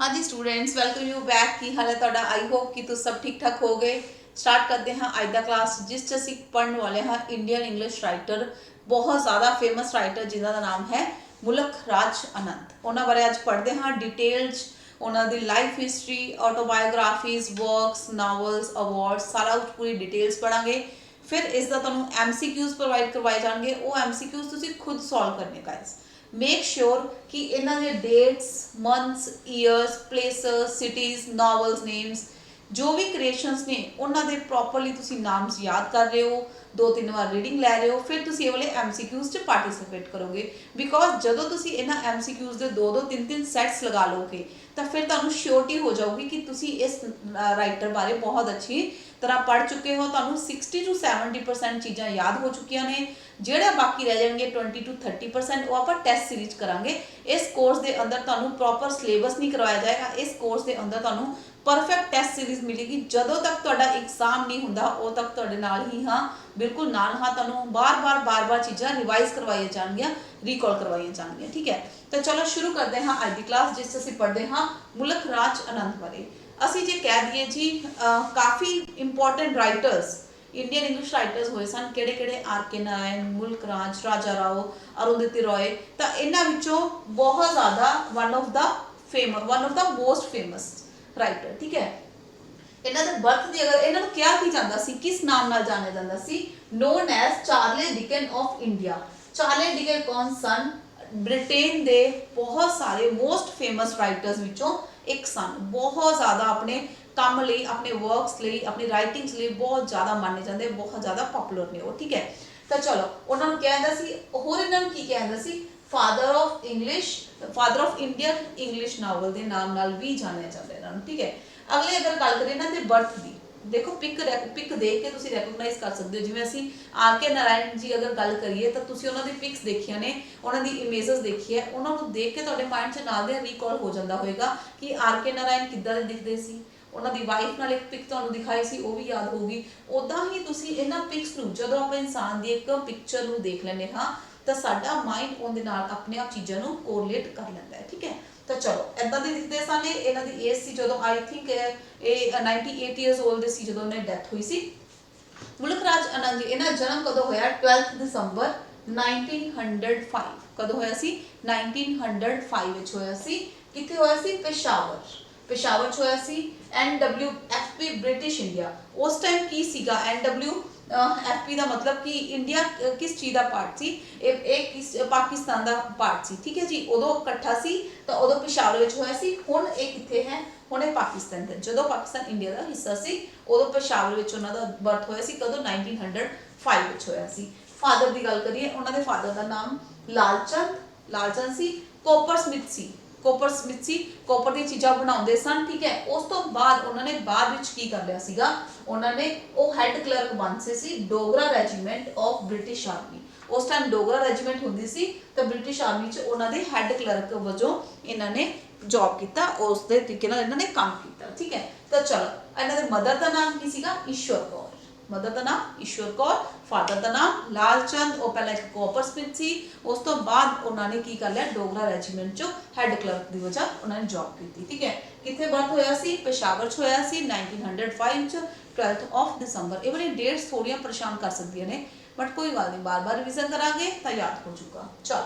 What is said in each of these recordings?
हाँ जी students, welcome you back. की हाल है तुहाडा? आई होप कि तुम सब ठीक ठाक हो गए। स्टार्ट करते हैं अज का क्लास जिस असी पढ़ने वाले हाँ इंडियन इंग्लिश राइटर, बहुत ज़्यादा फेमस राइटर जिन्हों का नाम है मुल्क राज आनंद। उन्होंने बारे अज पढ़ते हाँ डिटेल्स, उन्होंने life history, autobiographies, works, novels, awards, सारा कुछ पूरी डिटेल्स पढ़ांगे। फिर इसका तुहानू MCQs प्रोवाइड करवाए जाएंगे। वो MCQs तुसी खुद सॉल्व करने का। मेक श्योर कि इन्हों के dates, months, years, places, cities, novels names, जो भी क्रिएशनस ने उन्होंने प्रॉपरली तुसी नाम्स याद कर रहे हो, 2-3 बार रीडिंग लै रहे हो, फिर तुसी ये वाले MCQs च पार्टिसिपेट करोगे। बिकॉज जो तुसी इन्हां MCQs के 2-2, 3-3 सैट्स लगा लोगे तो फिर तुहानू श्योरिटी हो जाऊगी कि तुसी इस राइटर बारे बहुत अच्छी तरह पढ़ चुके हो। तुहानू 60 to 70% चीज़ां याद हो चुकिया ने। ਜਿਹੜਾ बाकी रह जाएंगे 20 to 30% वो आप टैसट सीरीज करांगे। इस कोर्स के अंदर तुहानू प्रॉपर सिलेबस नहीं करवाया जाएगा। इस कोर्स के अंदर तुहानू परफेक्ट टैसट सीरीज मिलेगी। जदों तक तुहाडा एग्जाम नहीं हुंदा उदों तक तुहाडे नाल ही हाँ, बिल्कुल नाल हाँ, तुहानू बार बार चीज़ां रिवाइज करवाई जाएंगियां, रिकॉल करवाई जाएंगियां। ठीक है, तो चलो शुरू करते हैं अज की क्लास जिस असीं पढ़ते हाँ मुल्क राज आनंद बारे। असीं जे कह दईए जी काफ़ी important writers Indian English writers हुए सन, किहड़े RK नारायण, मुल्क राज, राजा राव, अरुंधति रॉय। तो इन्हों बहुत ज़्यादा one of the most famous writer. ठीक है, इन्होंने बर्थ की अगर इन्होंने क्या की जाता सी, किस नाम नाल जाने जाता सी, known as Charles Dickens of India. Charles Dickens कौन सन? ब्रिटेन के बहुत सारे मोस्ट फेमस राइटर्स विचों एक सन। बहुत ज़्यादा अपने काम लिए, अपने वर्क्स लिए, अपनी राइटिंग्स लिए बहुत ज़्यादा माने जाते, बहुत ज़्यादा पॉपुलर ने वो। ठीक है, तो चलो उन्होंने क्या कहता सी, होर इन्होंने की कहता सी, father of English, father of Indian English novel के नाम नाल भी जाने जाते इन्होंने। ठीक है, अगले अगर गल करें ना तो बर्थ की, देखो पिक देख के तुसी रैकोगनाइज कर सकते हो। जिवें असीं RK नारायण जी अगर गल करिए तो तुसी उन्हां दी पिक्स देखिया ने, उन्हां दी इमेजेस देखी है, उन्होंने देख के तुहाडे माइंड च नाल दे रिकॉल हो जाता होएगा कि RK नारायण किद्दां दे दिखदे सी। उन्हां दी वाइफ नाल एक पिक तुहानूं दिखाई सी, वो भी याद होगी। उदां ही तुसी इन्हां पिक्स नूं जदों आपां इंसान दी एक पिक्चर नूं देख लैंदे हाँ तो साडा माइंड उहदे नाल अपने आप चीज़ां नूं कोरिलेट कर लैंदा है। ठीक है, तो चलो इदां दे दिखदे सन। इन्हां दी एज सी जदों आई थिंक 98 ईयर्स ओल्ड सी जदों इन्हां दी डेथ हुई सी। मुल्क राज आनंद जी, इन्हां जन्म कदों होया? 12 दिसंबर 1905। कदों होया सी? 1905 विच होया सी। कित्थे होया सी? पेशावर। पेशावर च होया सी। NWFP British India. उस टाइम की सीगा NWFP का मतलब कि इंडिया किस चीज़ का पार्ट सी? एक पाकिस्तान का पार्ट सी। ठीक है जी, उदों इकट्ठा सी तो उदों पेशावर विच होया सी। हुण ये कित्थे है? हुण ये पाकिस्तान है। जदों पाकिस्तान इंडिया का हिस्सा सी उदों पेशावर विच उन्हां दा बर्थ होया सी। कदों? 1905 विच होया सी। फादर की गल करिए, उन्होंने फादर का नाम लालचंद सी। कॉपर स्मिथ सी। कॉपर स्मिथ सी, कॉपर दी चीज़ां बनाउंदे सन। ठीक है, उस तो बाद उन्होंने बाद विच की कर लिया सीगा, उन्होंने वो हैड क्लर्क बन सी Dogra regiment of British army. उस टाइम डोगरा रेजीमेंट होंदी सी तो ब्रिटिश आर्मी च उन्होंने हैड क्लर्क वजों इन्होंने जॉब किया, उस तरीके नाल इन्होंने काम किया। ठीक है, तो चलो इन्होंने मदर का नाम की सीगा? ईश्वर कौर। मदर का नाम ईश्वर कौर, फादर का नाम लालचंद। वो पहले एक कॉपर स्मिथ सी, उस तो बाद उन्होंने की कर लिया डोगरा रेजीमेंट चो हैड क्लर्क की वजह उन्होंने जॉब की। ठीक है, कितने बर्थ होया सी? पेशावर च होया सी 1905 च 12 दिसंबर। ये वाली डेट्स थोड़ियां परेशान कर सकती ने, बट कोई गल नहीं, बार बार रिविजन करांगे तो याद हो जाऊगा। चल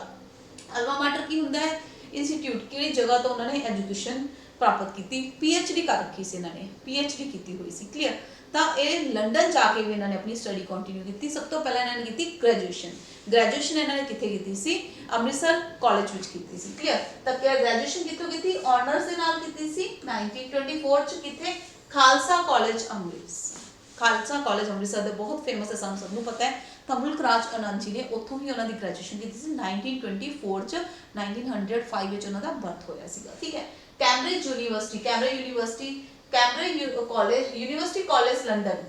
अल्मा मैटर की होंदा है? इंस्टीट्यूट कि जगह तो उन्होंने एजुकेशन प्राप्त की, PhD कर रखी से इन्होंने, PhD की हुई सी। क्लीयर, तो ये लंडन जाके भी इन्होंने अपनी स्टडी कंटिन्यू की। सब तो पहले इन्होंने की ग्रैजुएशन इन्होंने कितने की सी? अमृतसर कॉलेज में की सी। क्लीयर, तो क्या ग्रैजुएशन कितों की? ऑनर्स के नाल की सी 1924 च। कितने? खालसा कॉलेज अमृतसर। खालसा कॉलेज अमृतसर दे बहुत फेमस है, सानू सबनूं पता है। तो मुल्क राज आनंद जी ने उत्थों ही उन्होंने ग्रैजुएशन की सी 1924 च। 1905 में उन्होंने बर्थ होया सीगा। ठीक है, Cambridge university university college London,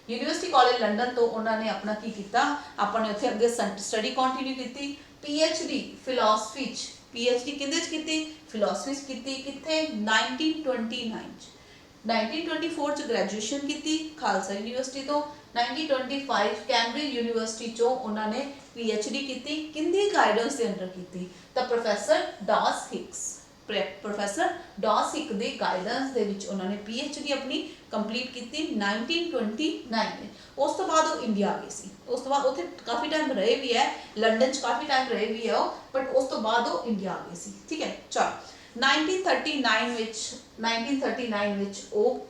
university college London तो उन्होंने अपना की किया, अपने उत्थे अगे स्टडी कंटिन्यू की। PhD फिलोसफी, PhD किहदे की? फिलोसफी की। कित्थे? 1929 1924 च ग्रैजुएशन की खालसा यूनिवर्सिटी तो। 1925 कैम्ब्रिज यूनिवर्सिटी चो उन्होंने PhD की, किंदी गाइडेंस के अंडर की? तो प्रोफैसर डॉस हिक्स। प्रोफैसर डॉसिक के गाइडेंस दे विच उन्होंने PhD अपनी कंप्लीट की 1929 में। उस तो बाद वो इंडिया आ गए सी, उस तो बाद उत्थे काफ़ी टाइम रहे भी है, लंडन च काफ़ी टाइम रहे भी है, बट उस तो बाद वो इंडिया आ गए सी। ठीक है, चलो 1939 विच वो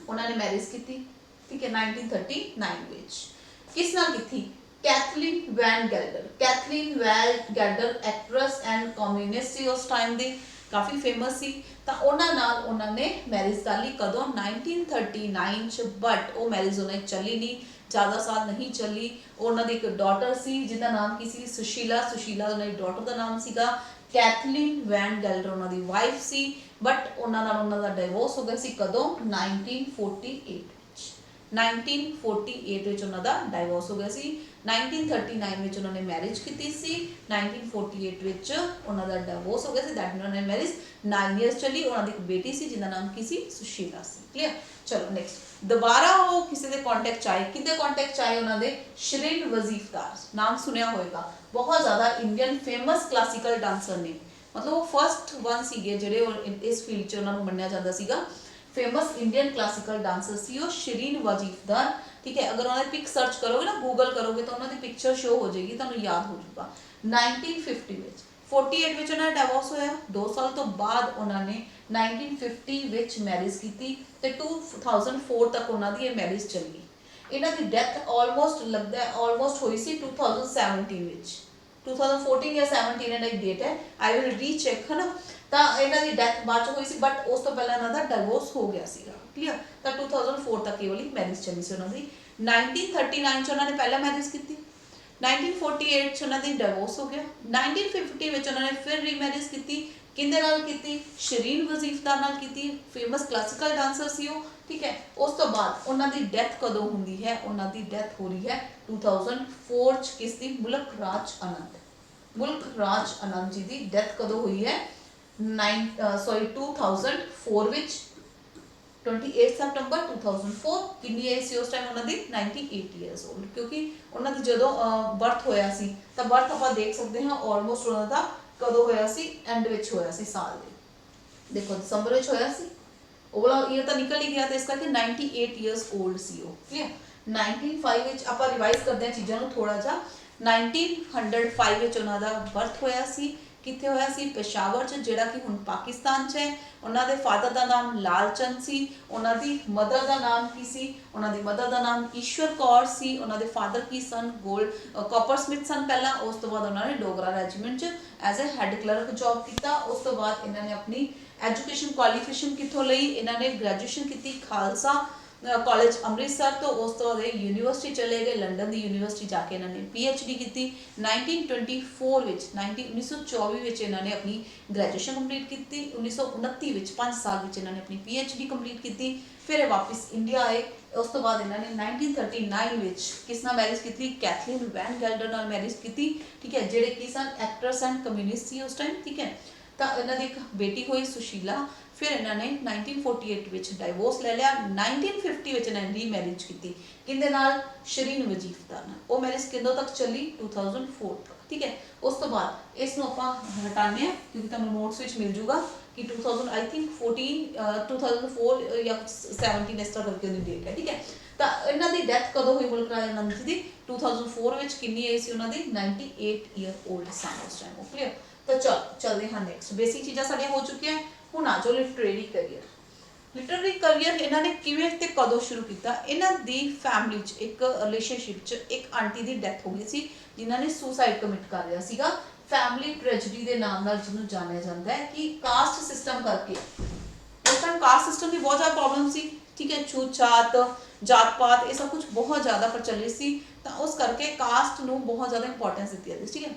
उन्होंने मैरिज की थी। ठीक है, 1939 विच किस नाल की थी? Kathleen Van Gelder. Kathleen Van Gelder actress and communist सी उस टाइम दी, काफ़ी फेमस सी। तो उन्होंने मैरिज कर ली कदों 1939 च, बट वो मैरिज उन्हें चली नहीं, ज़्यादा साल नहीं चली। उन्होंने एक डॉटर सी जिसका नाम की सी सुशीला। सुशीला उन्होंने डॉटर का नाम सीगा। कैथलीन वैन गेल्डर उन्होंने वाइफ सी, बट उन्होंने डिवोर्स हो गया सी कदों 1948 1948 ਵਿੱਚ ਉਹਨਾਂ ਦਾ ਡਾਈਵੋਰਸ ਹੋ ਗਿਆ ਸੀ। 1939 ਵਿੱਚ ਉਹਨਾਂ ਨੇ ਮੈਰਿਜ ਕੀਤੀ ਸੀ। 1948 ਵਿੱਚ ਉਹਨਾਂ ਦਾ ਡਿਵੋਰਸ ਹੋ ਗਿਆ ਸੀ। ਦੈਟ ਉਹਨਾਂ ਨੇ ਮੈਰਿਜ 9 ਇਅਰਸ ਚੱਲੀ। ਉਹਨਾਂ ਦੀ ਇੱਕ ਬੇਟੀ ਸੀ ਜਿਹਦਾ ਨਾਮ ਕੀ ਸੀ? ਸੁਸ਼ੀਲਾ ਸੀ। ਕਲੀਅਰ। ਚਲੋ ਨੈਕਸਟ, ਦੁਬਾਰਾ ਉਹ ਕਿਸੇ ਦੇ ਕੰਟੈਕਟ ਚ ਆਏ। ਕਿਹਦੇ ਕੰਟੈਕਟ ਚ ਆਏ? ਉਹਨਾਂ ਦੇ ਸ਼ਰੀਨ ਵਜ਼ੀਫਦਾਰ, ਨਾਮ ਸੁਣਿਆ ਹੋਏਗਾ, ਬਹੁਤ ਜ਼ਿਆਦਾ ਇੰਡੀਅਨ ਫੇਮਸ ਕਲਾਸੀਕਲ ਡਾਂਸਰ ਨੇ। ਮਤਲਬ ਉਹ ਫਸਟ ਵਨ ਸੀਗੇ ਜਿਹੜੇ ਇਸ ਫੀਲਡ 'ਚ ਉਹਨਾਂ ਨੂੰ ਮੰਨਿਆ ਜਾਂਦਾ ਸੀਗਾ। फेमस इंडियन क्लासिकल डांसर सी वो शरीन वजीफदार। ठीक है, अगर उन्होंने पिक सर्च करोगे ना, गूगल करोगे तो उन्होंने पिक्चर शो हो जाएगी, तुहानू याद हो जाएगा। 1950 में 48 में उन्होंने डिवोर्स होया। 2 साल तो बाद उन्होंने 1950 में मैरिज की ते 2004 तक उन्होंने ये मैरिज चली। इन्हों की डेथ ऑलमोस्ट लगता है ऑलमोस्ट हुई सी 2017 में। 2014 या 17 इन्हों की डेट है, आई विल रीचैक है ना। तो इन्हों की डेथ बाद हुई सी, बट उस तो पहले इन्हों का डिवोर्स हो गया सीगा। क्लीयर। तो 2004 तक ये वाली मैरिज चली सी उन्होंने। 1939 उन्होंने पहला मैरिज की। 1948 उन्होंने डिवोर्स हो गया। 1950 में उन्होंने फिर रीमैरिज की। किंदे नाल की? शरीन वजीफदार नाल की। फेमस क्लासिकल डांसर सी वो। ठीक है, उस तो बाद उन्होंने डेथ कदों होंदी है? उन्होंने डेथ हो रही है 2004 च। किसकी? मुल्क राज आनंद। मुल्क राज आनंद जी की डेथ कदों हुई है? 2004 विच 28 सितंबर 2004। कितनी एज सी उस टाइम उन्होंने? 98 ईयर्स ओल्ड, क्योंकि उन्होंने जो बर्थ होया सी, तो बर्थ आप देख सकते हैं ऑलमोस्ट उन्होंने कदों होया सी? एंड विच होया सी साल दे। देखो दिसंबर विच होया सी, वो वाला ईयर तो निकल ही गया, तो इस करके 98 ईयर्स ओल्ड सी वो। क्लियर। 1905 विच आप रिवाइज करते हैं चीज़ों को थोड़ा जा। 1905 विच उन्होंने बर्थ होया सी। कित्थे होया सी? पेशावर च, जिहड़ा कि हुण पाकिस्तान च है। उन्हों के फादर का नाम लाल चंद सी। उन्हों की मदर का नाम की सी? उन्हों की मदर का नाम ईश्वर कौर सी। उन्हों के फादर की सन कॉपर स्मिथ सन पहला। उस तो बाद उन्होंने डोगरा रेजीमेंट च as a head clerk job किया। उस तो बाद इन्होंने अपनी एजुकेशन क्वालिफिकेशन कितों लई? इन्होंने ग्रैजुएशन की खालसा कॉलेज अमृतसर। तो उस तो बाद यूनीवर्सिटी चले गए, लंडन की यूनीवर्सिटी जाके इन्होंने PhD की। 1924 1924 इन्होंने अपनी ग्रैजुएशन कंप्लीट की। 1929 5 साल इन्होंने अपनी PhD कंप्लीट की। फिर वापस इंडिया आए। उस तो बाद इन्होंने 1939 किस नाल मैरिज की? कैथलीन वैन गेल्डर नाल मैरिज की। ठीक है, जेडे कि सन एक्ट्रेस एंड कम्यूनिस्ट सी उस टाइम। ठीक है, तो इन्हों की एक बेटी हुई सुशीला। फिर इन्होंने 1948 में डाइवोर्स ले लिया। 1950 में इन्होंने रीमैरिज की। किंदे नाल? शरीन वजीफदार नाल। वो मैरिज किदों तक चली? 2004 तक। ठीक है, उस तो बाद इसनों आप हटाने क्योंकि तुहानूं नोट्स विच मिल जूगा कि 2000 आई थिंक 2004 या 17 इस तरह करके उहदी डेट है। ठीक है, तो इन्हों की डेथ कदों हुई मुल्क राज आनंद जी की? 2004 में। कितनी एज सी उन्होंने? 98 ईयर ओल्ड सन उस टाइम। क्लियर। तो चलते हैं नैक्सट। बेसिक चीज़ां साडियां हो चुकियां। हुण आ जाओ लिटरेरी करियर। लिटरेरी करियर इन्होंने किवें ते कदों शुरू किया? इन्हां दी फैमिली च एक रिलेशनशिप च एक आंटी की डेथ हो गई सी, जिन्होंने सुसाइड कमिट कर लिया सीगा। फैमिली ट्रेजिडी के नाम नाल जिन्होंने जानिया जाता है कि कास्ट सिस्टम करके उस टाइम कास्ट सिस्टम की बहुत ज़्यादा प्रॉब्लम सी। ठीक है, छूत छात जात पात ये सब कुछ बहुत ज़्यादा प्रचलित सी, तो उस करके कास्ट नूं बहुत ज़्यादा इंपॉर्टेंस दी जाती। ठीक है,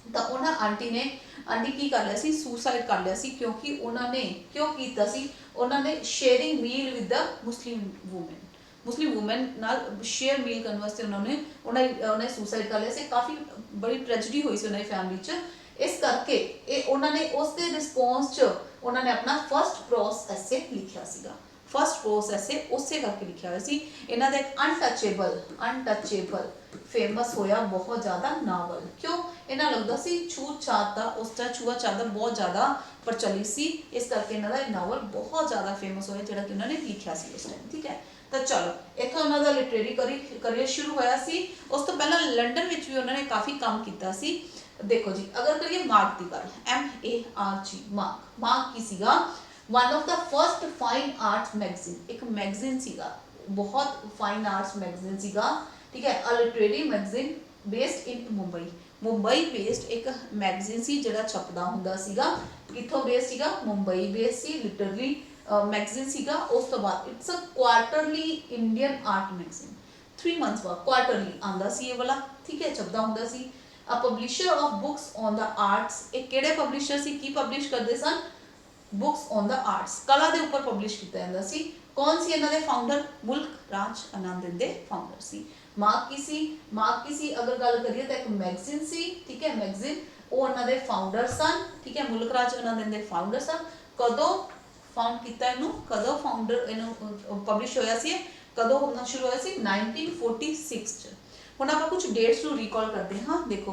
तो उन्होंने आंटी की कर लिया सी? सुसाइड कर लिया सी। क्योंकि उन्होंने क्यों किया सी? उन्होंने sharing meal with the Muslim women नाल शेयर मील करने वास्ते उन्होंने सुसाइड कर लिया सी। काफ़ी बड़ी ट्रेजिडी हुई सी उन्होंने फैमिली च। इस करके उन्होंने उसके रिस्पोंस च उन्होंने अपना फर्स्ट प्रॉस एसे लिखा सीगा। फर्स्ट पोस्ट ऐसे उसे करके लिखा हुआ सी। इन्हां दा एक अनटचेबल फेमस होया बहुत ज़्यादा नावल। क्यों? इन्हां लगदा सी छूत छात दा उस टाइम छूआ छात बहुत ज़्यादा प्रचलित सी, इस करके इन्हां दा नावल बहुत ज़्यादा फेमस होया जिहड़ा कि उन्होंने लिखा सी उस टाइम। ठीक है, तो चलो इत्थों उन्हां दा लिटरेरी करियर शुरू होया सी। उस तो पहला लंडन विच भी उन्होंने काफ़ी काम किया सी। देखो जी, अगर करिए मार्क की गल, MARG मार्क की सीगा one of the first fine arts magazine, एक मैगजीन सीगा, बहुत फाइन आर्ट्स मैगजीन सीगा। ठीक है, a literary magazine based in Mumbai based एक मैगजीन सी जिहड़ा छपदा हुंदा सीगा। कित्थों बेस्ड सीगा? मुंबई बेस्ड सी लिटरेरी मैगजीन सीगा। उस तो बाद it's a quarterly Indian art magazine, 3 months बाद क्वार्टरली आंदा सी ये वाला। ठीक है, छपदा हुंदा सी। A publisher of books on the arts, एक किहड़े पब्लिशर सी की पब्लिश करदे सन? बुक्स ऑन द आर्ट्स, कला के उपर पब्लिश किया जाता सी। कौन सी इन्होंने फाउंडर? मुल्क राज आनंद इनके फाउंडर सी। मार्क की सी अगर गल करिए तो एक मैगजीन सी। ठीक है, मैगजीन वो उन्होंने फाउंडर सन। ठीक है, मुल्क राज आनंद इनके फाउंडर सन। कदों फाउंड किया इनू, कदों फाउंडर इनू पब्लिश होया सी, कदों होना शुरू होया सी? 1946 च। हुण आपां कुछ डेट्स नू रिकॉल करते हैं। हाँ देखो,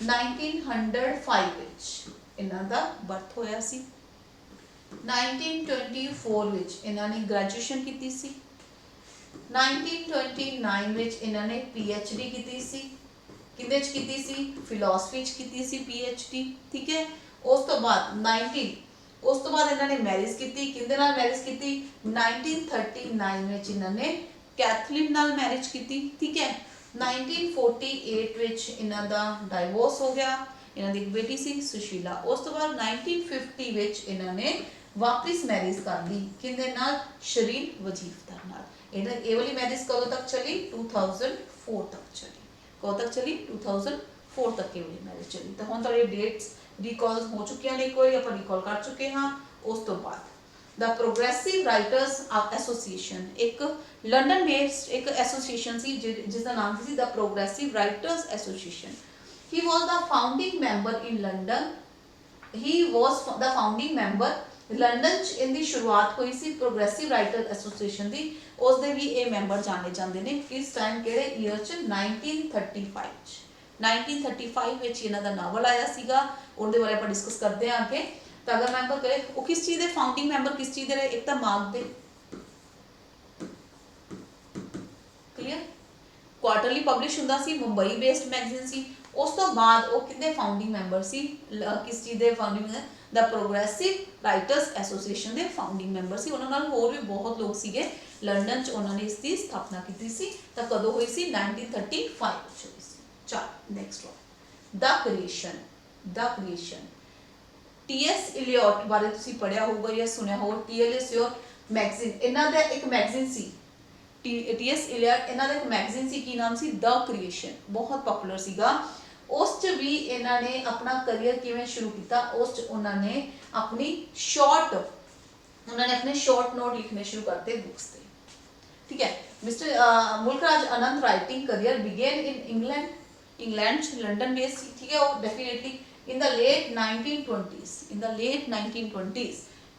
1905 विच इन्हां दा बर्थ होया सी। 1924 विच इन्होंने ग्रेजुएशन की सी। 1929 विच इन्होंने PhD की सी। किहदे च कीती सी? फिलोसफी च कीती सी PhD। ठीक है, उस तो बाद इन्होंने मैरिज की। किहदे नाल मैरिज की? 1939 विच इन्होंने कैथलीन नाल मैरिज की। ठीक है, 1948 विच इन्हां दा डाइवोर्स हो गया। इन्हां दी एक बेटी सी सुशीला। उस तो बाद 1950 विच इन्होंने वापस मैरिज कर ली। किहदे नाल? शरीन वजीफदार नाल। ये वाली मैरिज कदों तक चली? 2004 तक चली। कदों तक चली? 2004 तक ये वाली मैरिज चली। तो हुण तुहाडी डेट्स रिकॉल हो चुकी ने, कोई आप रिकॉल कर चुके हाँ। उस तो बाद द प्रोग्रेसिव राइटर्स एसोसीएशन, एक लंडन बेस्ड एक एसोसीएशन सी जिसका नाम see the progressive writers association. He was the founding member in London. He was the founding member London च इनकी शुरुआत हुई सी प्रोग्रेसिव राइटर एसोसीएशन की। उसके भी ये मैंबर जाने जाते हैं। किस टाइम किहड़े ईयर च? 1935 1935 विच इन्हां दा नावल आया सीगा। उनके बारे आप डिस्कस करते हैं आगे। तो अगर मैंबर करें वो किस चीज़ के फाउंडिंग मैंबर किस चीज़ के रहे? एक तो मार्क दे, क्लीयर, क्वार्टरली पब्लिश हुंदा सी, मुंबई बेस्ड मैगजीन सी। उस तो बाद वो कितने फाउंडिंग मैंबर सी? किस चीज़ के founding? The progressive writers association के फाउंडिंग मैंबर सी। उन्होंने होर भी बहुत लोग सीगे लंडन च, उन्होंने इसकी स्थापना की सी। तो कदों हुई सी? 1935 हुई सी। चल next one, the creation. TS Eliot बारे तुसीं पढ़िया होगा या सुनिया हो। TS इलियट मैगजीन, इन्हां दा एक मैगजीन सी। TS इलियट इन्हां दा एक मैगजीन सी, की नाम सी? द क्रिएशन, बहुत पॉपुलर सीगा। उस च भी इन्होंने अपना करियर किवें शुरू किया? उस च उन्होंने अपनी अपने शॉर्ट नोट लिखने शुरू करते बुक्स से। ठीक है, Mister Mulk Raj Anand writing career began in England London based. ठीक है, वो definitely in the late 1920s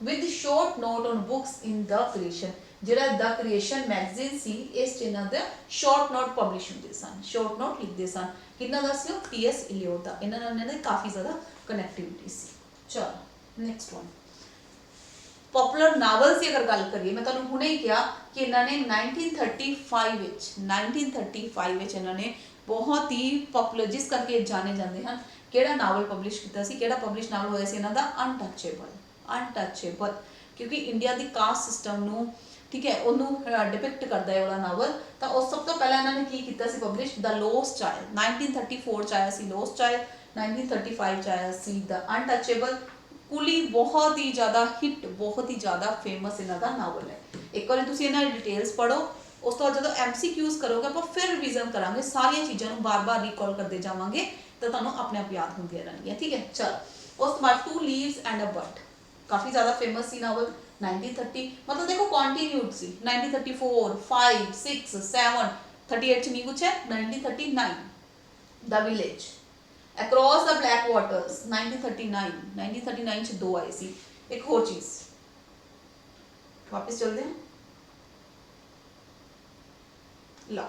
with short note on books in the creation। ਜਿਹੜਾ द क्रिएशन मैगजीन सी, इस च इन्हां दे शॉर्ट नोट पब्लिश होंदे सन, शॉर्ट नोट लिखते सन। किन्ना दा सी? TS इलियट दा। इन्हां नाल इन्हां दी काफ़ी ज़्यादा कनैक्टिविटी सी। चलो नैक्सट वन, पॉपुलर नावल्स की अगर गल करिए, मैं तुहानूं हुणे ही कहा कि इन्होंने 1935 इन्होंने बहुत ही पॉपुलर जिस करके जाने जाते हैं किहड़ा नावल पब्लिश किया सी? किहड़ा पब्लिश नावल होया सी इन्हां दा? अनटचेबल, क्योंकि इंडिया की कास्ट सिस्टम नूं, ठीक है, उन्होंने डिपिक्ट करता है वाला नावल। तो उस सब तो पहले इन्होंने की किया सी पब्लिश? द लॉस्ट चाइल्ड 1934 च आया सी लॉस्ट चाइल्ड, 1935 च आया सी द अनटचेबल। कुली बहुत ही ज़्यादा हिट, बहुत ही ज़्यादा फेमस इन्हां दा नावल है। एक बार तुसीं इन्हां दी डिटेल्स पढ़ो, उस तो जो MCQs करोगे आप फिर रिविजन करांगे, सारिया चीज़ों बार बार रिकॉल करते जावांगे तो तुहानूं अपने आप याद होंदियां रहणगियां। ठीक है, चलो उस बाद टू लीव्स एंड अ बड, काफ़ी ज़्यादा फेमस सी नावल। 1930 मतलब देखो कॉन्टीन्यूड सी। 1934, 5, 6, 7, 38 च नहीं कुछ है। 1939 the village, across the black waters 1939 च दो आए सी। एक होर चीज़, वापस चलते हैं लो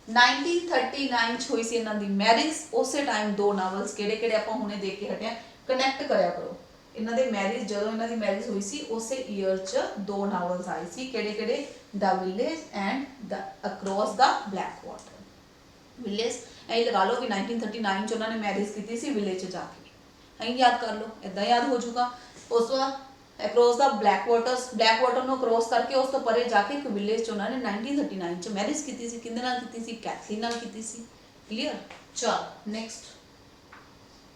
1939 ਚ ਹੋਈ ਸੀ ਇਹਨਾਂ ਦੀ ਮੈਰਿਜ। ਉਸੇ ਟਾਈਮ ਦੋ ਨਾਵਲਸ ਕਿਹੜੇ ਕਿਹੜੇ ਆਪਾਂ ਹੁਣੇ ਦੇਖ ਕੇ ਹਟੇ ਆ, ਕਨੈਕਟ ਕਰਿਆ ਕਰੋ। ਇਹਨਾਂ ਦੇ ਮੈਰਿਜ, ਜਦੋਂ ਇਹਨਾਂ ਦੀ ਮੈਰਿਜ ਹੋਈ ਸੀ ਉਸੇ ਈਅਰ ਚ ਦੋ ਨਾਵਲਸ ਆਏ ਸੀ, ਕਿਹੜੇ ਕਿਹੜੇ? The village and the across the black water. Village and ਲਗਾ ਲਓ ਵੀ 1939 ਚ ਉਹਨਾਂ ਨੇ ਮੈਰਿਜ ਕੀਤੀ ਸੀ ਵਿਲੇਜ ਚ ਜਾ ਕੇ, ਐਂ ਯਾਦ ਕਰ ਲਓ, ਇਦਾਂ ਯਾਦ ਹੋ ਜਾਊਗਾ। ਉਸ ਤੋਂ ਬਾਅਦ ਅਕ੍ਰੋਸ ਦਾ ਬਲੈਕ ਵਾਟਰ ਨੂੰ ਕ੍ਰੋਸ ਕਰਕੇ ਉਸ ਤੋਂ ਪਰੇ ਜਾ ਕੇ ਇੱਕ ਵਿਲੇਜ ਚ ਉਹਨਾਂ ਨੇ 1939 ਚ ਮੈਰਿਜ ਕੀਤੀ ਸੀ। ਕਿਹਦੇ ਨਾਲ ਕੀਤੀ ਸੀ? ਕੈਥਲੀਨ ਨਾਲ ਕੀਤੀ ਸੀ। ਕਲੀਅਰ? ਚਲ ਨੈਕਸਟ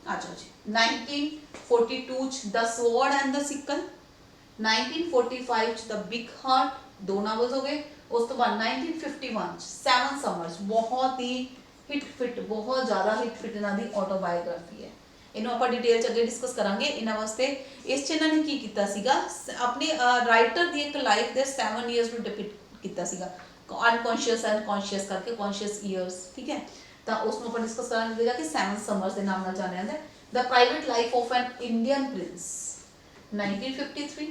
ਆ ਜਾਓ ਜੀ। 1942 ਚ ਦ ਸਵੋਰਡ ਐਂਡ ਦ ਸਿਕਲ, 1945 ਚ ਦ ਬਿਗ ਹਾਰਟ, ਦੋ ਨਾਵਲਸ ਹੋ ਗਏ। ਉਸ ਤੋਂ ਬਾਅਦ 1951 ਚ ਸੈਵਨ ਸਮਰਸ, ਬਹੁਤ ਹੀ ਹਿੱਟ ਫਿੱਟ, ਬਹੁਤ ਜ਼ਿਆਦਾ ਹਿੱਟ ਫਿੱਟ ਇਹਨਾਂ ਦੀ ਆਟੋਬਾਇਓਗ੍ਰਾਫੀ ਹੈ। ਇਹਨੂੰ ਆਪਾਂ ਡਿਟੇਲ ਚ ਅੱਗੇ ਡਿਸਕਸ ਕਰਾਂਗੇ। ਇਹਨਾਂ ਵਾਸਤੇ ਇਸ ਚ ਇਹਨਾਂ ਨੇ ਕੀ ਕੀਤਾ ਸੀਗਾ, ਆਪਣੇ ਰਾਈਟਰ ਦੀ ਇੱਕ ਲਾਈਫ ਦੇ 7 ਇਅਰਸ ਨੂੰ ਡਿਪਿਕਟ ਕੀਤਾ ਸੀਗਾ, ਅਨਕੌਂਸ਼ੀਅਸ ਐਂਡ ਕੌਂਸ਼ੀਅਸ ਕਰਕੇ, ਕੌਂਸ਼ੀਅਸ ਇਅਰਸ, ਠੀਕ ਹੈ। ਤਾਂ ਉਸ ਨੂੰ ਆਪਾਂ ਡਿਸਕਸ ਕਰਾਂਗੇ ਕਿ ਸੈਵਨ ਸਮਰਸ ਦੇ ਨਾਮ ਨਾਲ ਜਾਣਿਆ ਜਾਂਦਾ। The private life of an Indian prince, 1953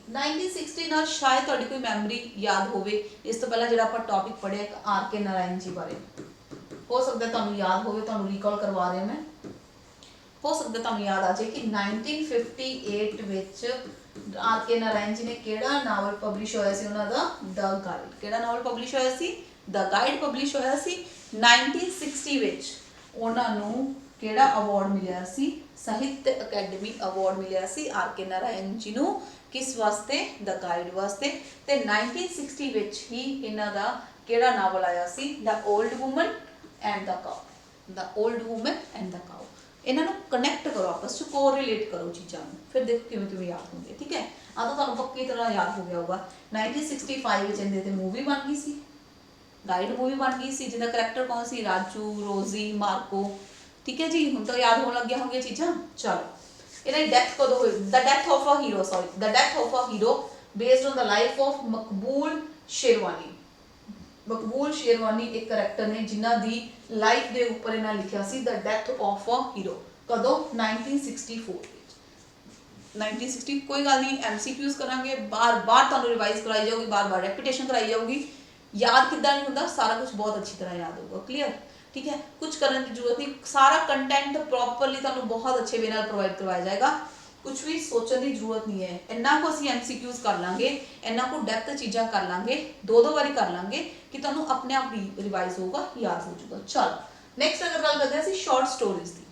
1960 ਨਾਲ ਸ਼ਾਇਦ ਤੁਹਾਡੀ ਕੋਈ ਮੈਮਰੀ ਯਾਦ ਹੋਵੇ। ਇਸ ਤੋਂ ਪਹਿਲਾਂ ਜਿਹੜਾ ਆਪਾਂ ਟੌਪਿਕ ਪੜ੍ਹਿਆ ਇੱਕ ਆਰ ਕੇ ਨਾਰਾਇਣ ਜੀ ਬਾਰੇ, ਹੋ ਸਕਦਾ ਤੁਹਾਨੂੰ ਯਾਦ ਹੋਵੇ, ਤੁਹਾਨੂੰ ਰੀਕਾਲ ਕਰਵਾ ਰਿਹਾ ਮੈਂ, ਹੋ ਸਕਦਾ ਤੁਹਾਨੂੰ ਯਾਦ ਆ ਜਾਏ ਕਿ 1958 ਵਿੱਚ ਆਰ ਕੇ ਨਾਰਾਇਣ ਜੀ ਨੇ ਕਿਹੜਾ ਨਾਵਲ ਪਬਲਿਸ਼ ਹੋਇਆ ਸੀ ਉਹਨਾਂ ਦਾ? ਦ ਗਾਈਡ। ਕਿਹੜਾ ਨਾਵਲ ਪਬਲਿਸ਼ ਹੋਇਆ ਸੀ? ਦ ਗਾਈਡ ਪਬਲਿਸ਼ ਹੋਇਆ ਸੀ। 1960 ਵਿੱਚ ਉਹਨਾਂ ਨੂੰ ਕਿਹੜਾ ਅਵਾਰਡ ਮਿਲਿਆ ਸੀ? ਸਾਹਿਤ ਅਕੈਡਮੀ ਅਵਾਰਡ ਮਿਲਿਆ C R K Narayan ji ਨੂੰ। ਕਿਸ ਵਾਸਤੇ? ਦ ਗਾਈਡ ਵਾਸਤੇ। ਤੇ 1960 ਵਿੱਚ ਹੀ ਇਹਨਾਂ ਦਾ ਕਿਹੜਾ ਨਾਵਲ ਆਇਆ ਸੀ? The old woman and the cow. The old woman and the cow. ਇਹਨਾਂ ਨੂੰ ਕਨੈਕਟ ਕਰੋ ਆਪਸ ਚ, ਕੋਰਿਲੇਟ ਕਰੋ ਚੀਜ਼ਾਂ ਨੂੰ, ਫਿਰ ਦੇਖੋ ਕਿਵੇਂ ਕਿਵੇਂ ਯਾਦ ਹੁੰਦੇ। ਠੀਕ ਹੈ, ਆ ਤਾਂ ਤੁਹਾਨੂੰ ਪੱਕੀ ਤਰ੍ਹਾਂ ਯਾਦ ਹੋ ਗਿਆ ਹੋਊਗਾ। 1965 ਵਿੱਚ ਇਹਦੇ ਤੇ ਮੂਵੀ ਬਣ ਗਈ ਸੀ, ਗਾਈਡ ਮੂਵੀ ਬਣ ਗਈ ਸੀ, ਜਿਹਦਾ ਕਰੈਕਟਰ ਕੌਣ ਸੀ? ਰਾਜੂ, ਰੋਜ਼ੀ, ਮਾਰਕੋ। ਠੀਕ ਹੈ ਜੀ, ਹੁਣ ਤਾਂ ਯਾਦ ਹੋਣ ਲੱਗੀਆਂ ਹੋਣਗੀਆਂ ਚੀਜ਼ਾਂ। ਚਲੋ, ਇਹਨਾਂ ਦੀ ਡੈਥ ਕਦੋਂ ਹੋਈ? The death of a hero, sorry, the death of a hero based on the life of Maqbool Sherwani. ਮਕਬੂਲ ਸ਼ੇਰਵਾਨੀ ਇੱਕ ਕਰੈਕਟਰ ਨੇ ਜਿਨ੍ਹਾਂ ਦੀ ਲਾਈਫ ਦੇ ਉੱਪਰ ਇਹਨਾਂ ਲਿਖਿਆ ਸੀ ਦ ਡੈਥ ਆਫ ਅ ਹੀਰੋ। ਕਦੋਂ? 1964 ਵਿੱਚ। 1960। ਕੋਈ ਗੱਲ ਨਹੀਂ, MCQs ਕਰਾਂਗੇ, ਬਾਰ-ਬਾਰ ਤੁਹਾਨੂੰ ਰਿਵਾਈਜ਼ ਕਰਾਈ ਜਾਊਗੀ, ਬਾਰ-ਬਾਰ ਰੈਪੀਟੇਸ਼ਨ ਕਰਾਈ ਜਾਊਗੀ। ਯਾਦ ਕਿੱਦਾਂ ਨਹੀਂ ਹੁੰਦਾ? ਸਾਰਾ ਕੁਝ ਬਹੁਤ ਅੱਛੀ ਤਰ੍ਹਾਂ ਯਾਦ ਹੋਊਗਾ। ਕਲੀਅਰ? ਠੀਕ ਹੈ, ਕੁਝ ਕਰਨ ਦੀ ਜ਼ਰੂਰਤ ਨਹੀਂ, ਸਾਰਾ ਕੰਟੈਂਟ ਪ੍ਰੋਪਰਲੀ ਤੁਹਾਨੂੰ ਬਹੁਤ ਅੱਛੇ ਵੇ ਨਾਲ ਪ੍ਰੋਵਾਈਡ ਕਰਵਾਇਆ ਜਾਏਗਾ। ਕੁਝ ਵੀ ਸੋਚਣ ਦੀ ਜ਼ਰੂਰਤ ਨਹੀਂ ਹੈ। ਇੰਨਾ ਕੁ ਅਸੀਂ MCQs ਕਰ ਲਾਂਗੇ, ਇੰਨਾ ਕੁ ਡੈਪਥ ਚੀਜ਼ਾਂ ਕਰ ਲਾਂਗੇ, ਦੋ ਵਾਰੀ ਕਰ ਲਾਂਗੇ ਕਿ ਤੁਹਾਨੂੰ ਆਪਣੇ ਆਪ ਰਿਵਾਈਜ਼ ਹੋਊਗਾ, ਯਾਦ ਹੋ ਜਾਊਗਾ। ਚਲੋ ਨੈਕਸਟ ਅਗਰ ਗੱਲ ਕਰਦੇ ਹਾਂ ਅਸੀਂ ਸ਼ਾਰਟ ਸਟੋਰੀਜ਼ ਦੀ,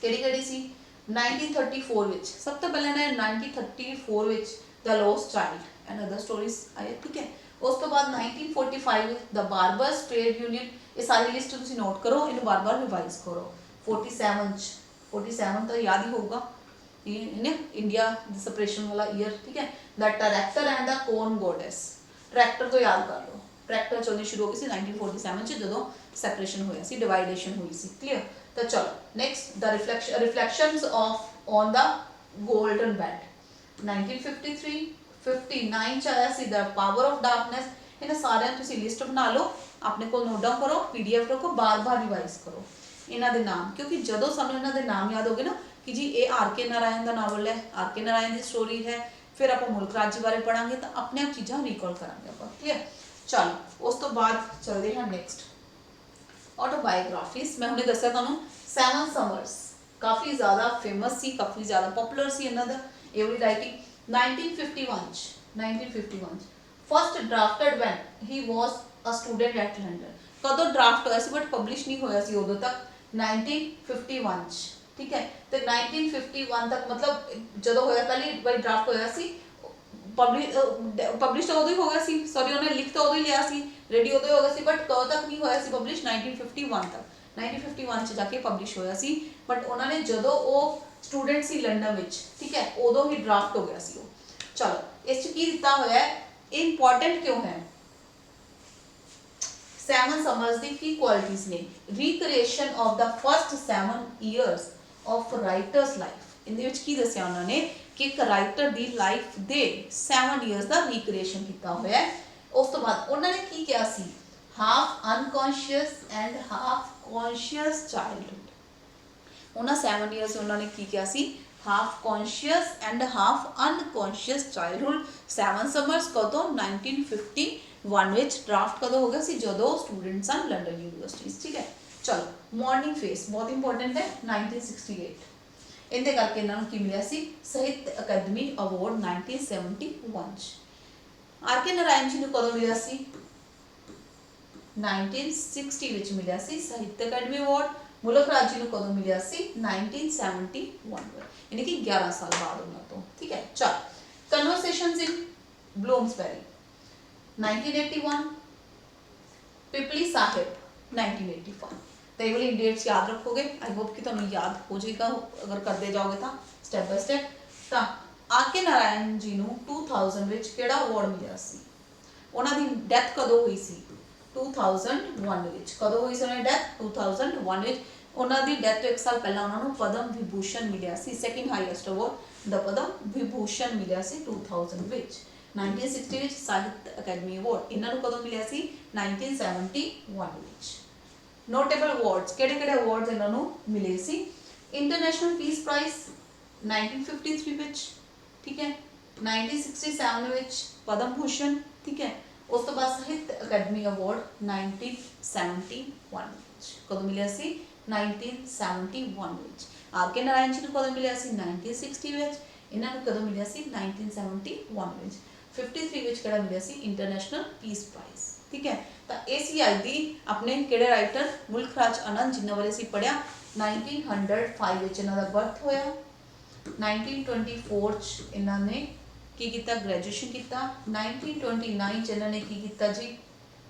ਕਿਹੜੀ ਕਿਹੜੀ ਸੀ? 1934 ਵਿੱਚ ਸਭ ਤੋਂ ਪਹਿਲਾਂ ਨੇ 1934 ਵਿੱਚ the lost child and other stories ਆਏ। ਠੀਕ ਹੈ, ਉਸ ਤੋਂ ਬਾਅਦ 1945 ਵਿੱਚ ਦ ਬਾਰਬਰਸ ਟ੍ਰੇਡ ਯੂਨੀਅਨ। ਇਹ ਸਾਰੀ ਲਿਸਟ ਤੁਸੀਂ ਨੋਟ ਕਰੋ, ਇਹਨੂੰ ਬਾਰ-ਬਾਰ ਰਿਵਾਈਜ਼ ਕਰੋ। 47 ਤਾਂ ਯਾਦ ਹੀ ਹੋਊਗਾ, ਇੰਡੀਆ ਦੀ ਸੈਪਰੇਸ਼ਨ ਵਾਲਾ ਈਅਰ। ਠੀਕ ਹੈ, the tractor and the corn goddess. Tractor ਤੋਂ ਯਾਦ ਕਰ ਲਓ, ਟਰੈਕਟਰ ਚੱਲਣੀ ਸ਼ੁਰੂ ਹੋ ਗਈ ਸੀ 1947 ਚ, ਜਦੋਂ ਸੈਪਰੇਸ਼ਨ ਹੋਇਆ ਸੀ, ਡਿਵਾਈਡੇਸ਼ਨ ਹੋਈ ਸੀ। ਕਲੀਅਰ? ਤਾਂ ਚਲੋ next, the reflections of on the golden bed, 1953 59 ਚ ਆਇਆ ਸੀ ਦ ਪਾਵਰ ਆਫ ਡਾਰਕਨੈਸ। ਇਹਨਾਂ ਸਾਰਿਆਂ ਨੂੰ ਤੁਸੀਂ ਲਿਸਟ ਬਣਾ ਲਓ, ਆਪਣੇ ਕੋਲ ਨੋਟ ਡਾਊਨ ਕਰੋ, PDF ਰੱਖੋ, ਬਾਰ-ਬਾਰ ਰਿਵਾਈਜ਼ ਕਰੋ ਇਹਨਾਂ ਦੇ ਨਾਮ, ਕਿਉਂਕਿ ਜਦੋਂ ਸਾਨੂੰ ਇਹਨਾਂ ਦੇ ਨਾਮ ਯਾਦ ਹੋਗੇ ਨਾ ਕਿ ਜੀ ਇਹ ਆਰ ਕੇ ਨਾਰਾਇਣ ਦਾ ਨਾਵਲ ਹੈ, ਆਰ ਕੇ ਨਾਰਾਇਣ ਦੀ ਸਟੋਰੀ ਹੈ, ਫਿਰ ਆਪਾਂ ਮੁਲਕ ਰਾਜ ਜੀ ਬਾਰੇ ਪੜਾਂਗੇ ਤਾਂ ਆਪਣੇ ਆਪ ਚੀਜ਼ਾਂ ਰੀਕਾਲ ਕਰਾਂਗੇ ਆਪਾਂ। ਕਲੀਅਰ? ਚਲੋ ਉਸ ਤੋਂ ਬਾਅਦ ਚਲਦੇ ਹਾਂ ਨੈਕਸਟ, ਆਟੋਬਾਇਓਗ੍ਰਾਫੀਜ਼। ਮੈਂ ਹੁਣੇ ਦੱਸਿਆ ਤੁਹਾਨੂੰ ਸੈਵਨ ਸਮਰਸ ਕਾਫੀ ਜ਼ਿਆਦਾ ਫੇਮਸ ਸੀ, ਕਾਫੀ ਜ਼ਿਆਦਾ ਪਪੂਲਰ ਸੀ ਇਹਨਾਂ ਦਾ ਇਹ ਵਾਲੀ writing. 1951 first drafted when he was a student at London. ਕਦੋਂ ਡਰਾਫਟ ਹੋਇਆ ਸੀ ਬਟ ਪਬਲਿਸ਼ ਨਹੀਂ ਹੋਇਆ ਸੀ ਉਦੋਂ ਤੱਕ? 1951 ਚ। ਠੀਕ ਹੈ, ਤੇ 1951 ਤੱਕ ਮਤਲਬ ਜਦੋਂ ਹੋਇਆ ਪਹਿਲੀ ਵਾਰੀ ਡਰਾਫਟ ਹੋਇਆ ਸੀ, ਪਬਲਿਸ਼ ਤਾਂ ਉਦੋਂ ਹੀ ਹੋ ਗਿਆ ਸੀ, ਸੌਰੀ ਉਹਨੇ ਲਿਖ ਤਾਂ ਉਦੋਂ ਹੀ ਲਿਆ ਸੀ, ਰੈਡੀ ਉਦੋਂ ਹੀ ਹੋ ਗਿਆ ਸੀ, ਬਟ ਕਦੋਂ ਤੱਕ ਨਹੀਂ ਹੋਇਆ ਸੀ ਪਬਲਿਸ਼? 1951 ਤੱਕ। 1951 ਚ ਜਾ ਕੇ ਪਬਲਿਸ਼ ਹੋਇਆ ਸੀ, ਬਟ ਉਹਨਾਂ ਨੇ ਜਦੋਂ ਉਹ ਸਟੂਡੈਂਟ ਸੀ ਲੰਡਨ ਵਿੱਚ, ਠੀਕ ਹੈ, ਉਦੋਂ ਹੀ ਡਰਾਫਟ ਹੋ ਗਿਆ ਸੀ ਉਹ। ਚਲੋ ਇਸ ਚ ਕੀ ਦਿੱਤਾ ਹੋਇਆ ਹੈ, ਇਹ ਇੰਪੋਰਟੈਂਟ ਕਿਉਂ ਹੈ? ਸੈਵਨ ਸਮਰਸ ਦੀ ਕੀ ਕੁਆਲਿਟੀਜ਼ ਨੇ? ਰੀਕ੍ਰੀਏਸ਼ਨ ਆਫ ਦਾ first 7 years of writers life. ਇਹਦੇ ਵਿੱਚ ਕੀ ਦੱਸਿਆ ਉਹਨਾਂ ਨੇ ਕਿ ਇੱਕ ਰਾਈਟਰ ਦੀ ਲਾਈਫ ਦੇ 7 ਇਅਰਸ ਦਾ ਰੀਕ੍ਰੀਏਸ਼ਨ ਕੀਤਾ ਹੋਇਆ ਹੈ। ਉਸ ਤੋਂ ਬਾਅਦ ਉਹਨਾਂ ਨੇ ਕੀ ਕਿਹਾ ਸੀ? Half unconscious and half conscious childhood. ਉਹਨਾਂ 7 ਇਅਰਸ ਉਹਨਾਂ ਨੇ ਕੀ ਕਿਹਾ ਸੀ? Half conscious and half unconscious childhood. 7 summers ਕਦੋਂ? 1959 1961 ਵਿੱਚ ਡਰਾਫਟ ਕਦੋਂ ਹੋ ਗਿਆ ਸੀ ਜਦੋਂ ਸਟੂਡੈਂਟਸ ਸਨ ਲੰਡਨ ਯੂਨੀਵਰਸਿਟੀਜ਼ ਠੀਕ ਹੈ। ਚਲੋ ਮਾਰਨਿੰਗ ਫੇਸ ਬਹੁਤ ਇੰਪੋਰਟੈਂਟ ਹੈ 1968 ਇਹਦੇ ਕਰਕੇ ਇਹਨਾਂ ਨੂੰ ਕੀ ਮਿਲਿਆ ਸੀ ਸਾਹਿਤ ਅਕਾਦਮੀ ਅਵਾਰਡ 1971 ਚ। ਆਰ ਕੇ ਨਾਰਾਇਣ ਜੀ ਨੂੰ ਕਦੋਂ ਮਿਲਿਆ ਸੀ 1960 ਵਿੱਚ ਮਿਲਿਆ ਸੀ ਸਾਹਿਤ ਅਕਾਦਮੀ ਅਵਾਰਡ। ਮੁਲਕ ਰਾਜ ਜੀ ਨੂੰ ਕਦੋਂ ਮਿਲਿਆ ਸੀ 1971 ਯਾਨੀ ਕਿ 11 ਸਾਲ ਬਾਅਦ ਉਹਨਾਂ ਤੋਂ ਠੀਕ ਹੈ। ਚਲ ਕਨਵਰਸੇਸ਼ਨਸ ਇਨ ਬਲੂਮਸਬੈਰੀ 1981 ਪਿਪਲੀ ਸਾਹਿਬ 1985 तो ये वाली डेट्स याद रखोगे आई होप कि तुम्हें याद हो जाएगा अगर करते जाओगे तो स्टैप बाय स्टैप। तो आर के नारायण जी ਨੂੰ 2000 ਵਿੱਚ ਕਿਹੜਾ ਅਵਾਰਡ ਮਿਲਿਆ ਸੀ ਉਹਨਾਂ ਦੀ ਡੈਥ ਕਦੋਂ ਹੋਈ ਸੀ 2001 ਵਿੱਚ ਕਦੋਂ ਹੋਈ ਸੀ ਉਹਨਾਂ ਦੀ ਡੈਥ 2001 ਵਿੱਚ ਉਹਨਾਂ ਦੀ ਡੈਥ ਤੋਂ 1 ਸਾਲ ਪਹਿਲਾਂ ਉਹਨਾਂ ਨੂੰ ਪਦਮ ਵਿਭੂਸ਼ਣ ਮਿਲਿਆ ਸੀ ਸੈਕਿੰਡ ਹਾਈਐਸਟ ਅਵਾਰਡ ਦਾ ਪਦਮ ਵਿਭੂਸ਼ਣ ਮਿਲਿਆ ਸੀ 2000 ਵਿੱਚ। 1960 ਵਿੱਚ ਸਾਹਿਤ ਅਕਾਦਮੀ ਅਵਾਰਡ ਇਹਨਾਂ ਨੂੰ ਕਦੋਂ ਮਿਲਿਆ ਸੀ 1971 ਵਿੱਚ। ਨੋਟੇਬਲ ਅਵਾਰਡਸ ਕਿਹੜੇ-ਕਿਹੜੇ ਅਵਾਰਡਸ ਇਹਨਾਂ ਨੂੰ ਮਿਲੇ ਸੀ ਇੰਟਰਨੈਸ਼ਨਲ ਪੀਸ ਪ੍ਰਾਈਜ਼ 1953 ਵਿੱਚ ਠੀਕ ਹੈ 1967 ਵਿੱਚ ਪਦਮ ਭੂਸ਼ਣ ਠੀਕ ਹੈ ਉਸ ਤੋਂ ਬਾਅਦ ਸਾਹਿਤ ਅਕਾਦਮੀ ਅਵਾਰਡ 1971 ਵਿੱਚ ਕਦੋਂ ਮਿਲਿਆ ਸੀ 1971 ਵਿੱਚ। ਆਰ ਕੇ ਨਾਰਾਇਣ ਜੀ ਨੂੰ ਕਦੋਂ ਮਿਲਿਆ ਸੀ 1960 ਵਿੱਚ ਇਹਨਾਂ ਨੂੰ ਕਦੋਂ ਮਿਲਿਆ ਸੀ 1971 ਵਿੱਚ। 53 ਵਿੱਚ ਕਿਹੜਾ ਮਿਲਿਆ ਸੀ ਇੰਟਰਨੈਸ਼ਨਲ ਪੀਸ ਪ੍ਰਾਈਜ਼ ਠੀਕ ਹੈ। ਤਾਂ ਇਹ ਸੀ ਅੱਜ ਦੀ ਆਪਣੇ ਕਿਹੜੇ ਰਾਈਟਰ ਮੁਲਕ ਰਾਜ ਆਨੰਦ ਜਿਨ੍ਹਾਂ ਬਾਰੇ ਅਸੀਂ ਪੜ੍ਹਿਆ 1905 ਵਿੱਚ ਇਹਨਾਂ ਦਾ ਬਰਥ ਹੋਇਆ 1924 ਚ ਇਹਨਾਂ ਨੇ ਕੀ ਕੀਤਾ ਗ੍ਰੈਜੂਏਸ਼ਨ ਕੀਤਾ 1929 ਚ ਇਹਨਾਂ ਨੇ ਕੀ ਕੀਤਾ ਜੀ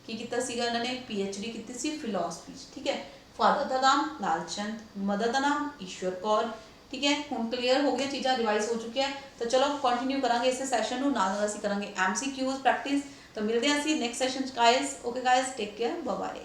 ਕੀ ਕੀਤਾ ਸੀਗਾ ਇਹਨਾਂ ਨੇ PhD ਕੀਤੀ ਸੀ ਫਿਲਾਸਫੀ ਚ ਠੀਕ ਹੈ। ਫਾਦਰ ਦਾ ਨਾਮ ਲਾਲ ਚੰਦ ਮਦਰ ਦਾ ਨਾਮ ਈਸ਼ਵਰ ਕੌਰ ठीक है। ਹੁਣ क्लीयर हो गया चीज़ा रिवाइज हो चुकी है तो चलो कंटिन्यू करांगे इस सैशन ਨੂੰ ਨਾਲ ਅਸੀਂ ਕਰਾਂਗੇ MCQs प्रैक्टिस तो मिलते हैं ਅਸੀਂ next session guys okay guys take care bye bye.